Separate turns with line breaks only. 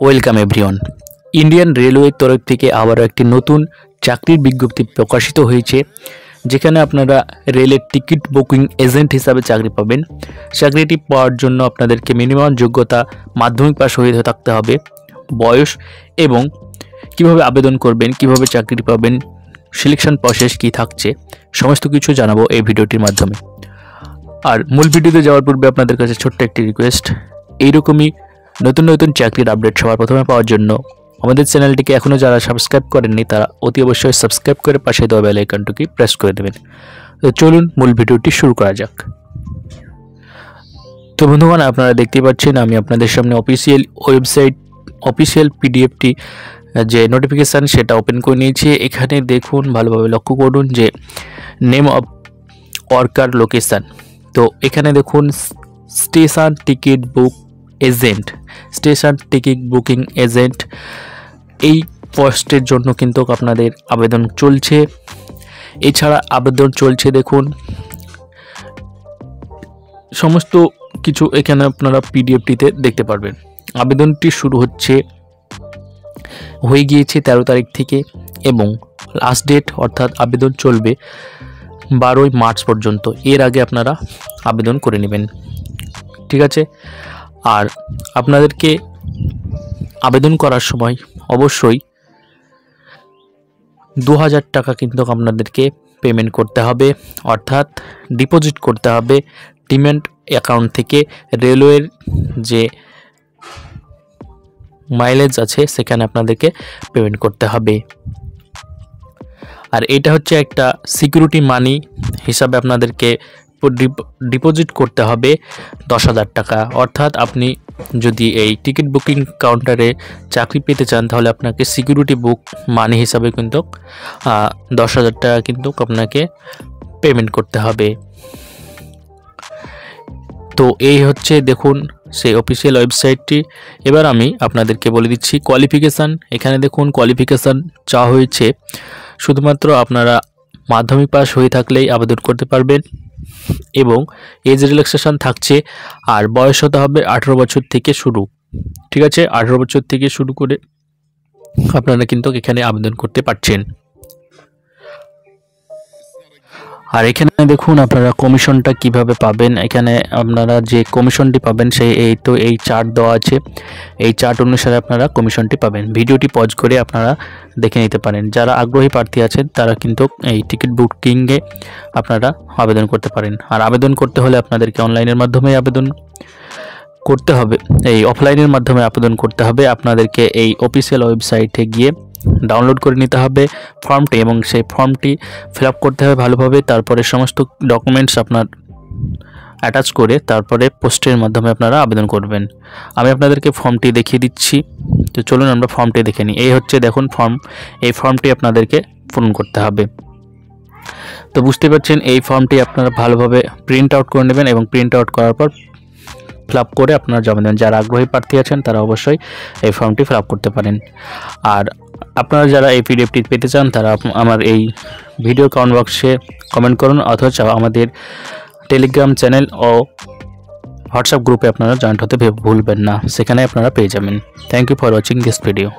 Welcome everyone. Indian রেলওয়ের তরফ থেকে আবারও একটি নতুন চাকরির বিজ্ঞপ্তি প্রকাশিত হয়েছে, যেখানে আপনারা রেলের টিকিট বুকিং এজেন্ট হিসাবে চাকরি পাবেন। চাকরিটি পাওয়ার জন্য আপনাদেরকে মিনিমাম যোগ্যতা মাধ্যমিক পাস হয়ে থাকতে হবে। বয়স এবং কিভাবে আবেদন করবেন, কিভাবে চাকরি পাবেন, সিলেকশন প্রসেস কী থাকছে, সমস্ত কিছু জানাবো এই ভিডিওটির মাধ্যমে। আর মূল ভিডিওতে যাওয়ার পূর্বে আপনাদের কাছে ছোট্ট একটি রিকোয়েস্ট, এইরকমই নতুন নতুন চাকরির আপডেট সবার প্রথমে পাওয়ার জন্য আমাদের চ্যানেলটিকে এখনও যারা সাবস্ক্রাইব করেননি তারা অতি অবশ্যই সাবস্ক্রাইব করে পাশে দেওয়া বেল আইকনটিকে প্রেস করে দেবেন। তো চলুন মূল ভিডিওটি শুরু করা যাক। তো বন্ধুগণ, আপনারা দেখতে পাচ্ছেন আমি আপনাদের সামনে অফিসিয়াল ওয়েবসাইট অফিসিয়াল পিডিএফটি যে নোটিফিকেশান সেটা ওপেন করে নিয়েছি। এখানে দেখুন, ভালোভাবে লক্ষ্য করুন যে নেম অফ ওয়ার্কার লোকেশান। তো এখানে দেখুন station ticket book agent, station ticket booking agent, এই পোস্টের জন্য কিন্তু আপনাদের আবেদন চলছে। এছাড়া আবেদন চলছে, দেখুন সমস্ত কিছু এখানে আপনারা পিডিএফটিতে দেখতে পারবেন। আবেদনটি শুরু হয়ে গিয়েছে 13 তারিখ থেকে এবং লাস্ট ডেট অর্থাৎ আবেদন চলবে 12ই মার্চ পর্যন্ত। এর আগে আপনারা আবেদন করে নেবেন, ঠিক আছে। আর আপনাদেরকে আবেদন করার সময় অবশ্যই 2000 টাকা কিন্তু আপনাদেরকে পেমেন্ট করতে হবে, অর্থাৎ ডিপোজিট করতে হবে ডিম্যান্ড অ্যাকাউন্ট থেকে। রেলওয়ের যে মাইলেজ আছে সেখানে আপনাদেরকে পেমেন্ট করতে হবে। আর এটা হচ্ছে একটা সিকিউরিটি মানি হিসাবে আপনাদেরকে ডিপোজিট করতে হবে 10,000 টাকা। অর্থাৎ আপনি যদি এই টিকিট বুকিং কাউন্টারে চাকরি পেতে চান তাহলে আপনাকে সিকিউরিটি বুক মানি হিসাবে কিন্তু 10,000 টাকা কিন্তু আপনাকে পেমেন্ট করতে হবে। তো এই হচ্ছে দেখুন সেই অফিসিয়াল ওয়েবসাইটটি। এবার আমি আপনাদেরকে বলে দিচ্ছি কোয়ালিফিকেশান। এখানে দেখুন কোয়ালিফিকেশান চাওয়া হয়েছে, শুধুমাত্র আপনারা মাধ্যমিক পাস হয়ে থাকলেই আবেদন করতে পারবেন এবং এজ রিল্যাক্সেশন থাকছে। আর বয়স হতে হবে 18 বছর থেকে শুরু, ঠিক আছে। 18 বছর থেকে শুরু করে আপনারা কিন্তু এখানে আবেদন করতে পারছেন। আর এখানে দেখুন আপনারা কমিশনটা কিভাবে পাবেন। এখানে আপনারা যে কমিশনটি পাবেন সেই এই চার্ট দেওয়া আছে, এই চার্ট অনুসারে আপনারা কমিশনটি পাবেন। ভিডিওটি পজ করে আপনারা দেখে নিতে পারেন। যারা আগ্রহী প্রার্থী আছেন তারা কিন্তু এই টিকিট বুকিংয়ে আপনারা আবেদন করতে পারেন। আর আবেদন করতে হলে আপনাদেরকে অনলাইনের মাধ্যমে আবেদন করতে হবে, এই অফলাইনের মাধ্যমে আবেদন করতে হবে। আপনাদেরকে এই অফিসিয়াল ওয়েবসাইটে গিয়ে ডাউনলোড করে নিতে হবে ফর্মটি এবং সেই ফর্মটি ফিল আপ করতে হবে ভালোভাবে। তারপরে সমস্ত ডকুমেন্টস আপনার অ্যাটাচ করে তারপরে পোস্টের মাধ্যমে আপনারা আবেদন করবেন। আমি আপনাদেরকে ফর্মটি দেখিয়ে দিচ্ছি। তো চলুন আমরা ফর্মটি দেখে নিই। এই হচ্ছে দেখুন ফর্ম, এই ফর্মটি আপনাদেরকে পূরণ করতে হবে। তো বুঝতে পারছেন এই ফর্মটি আপনারা ভালোভাবে প্রিন্ট আউট করে নেবেন এবং প্রিন্ট আউট করার পর ফিল আপ করে আপনারা জমা দেন। যারা আগ্রহী প্রার্থী আছেন তারা অবশ্যই এই ফর্মটি ফিল আপ করতে পারেন। আর আপনারা যারা এই পিডিএফটি পেতে চান তারা আমার এই ভিডিও কমেন্ট বক্সে কমেন্ট করুন, অথবা আমাদের টেলিগ্রাম চ্যানেল ও হোয়াটসঅ্যাপ গ্রুপে আপনারা জয়েন্ট হতে ভুলবেন না, সেখানে আপনারা পেয়ে যাবেন। Thank you for watching this video.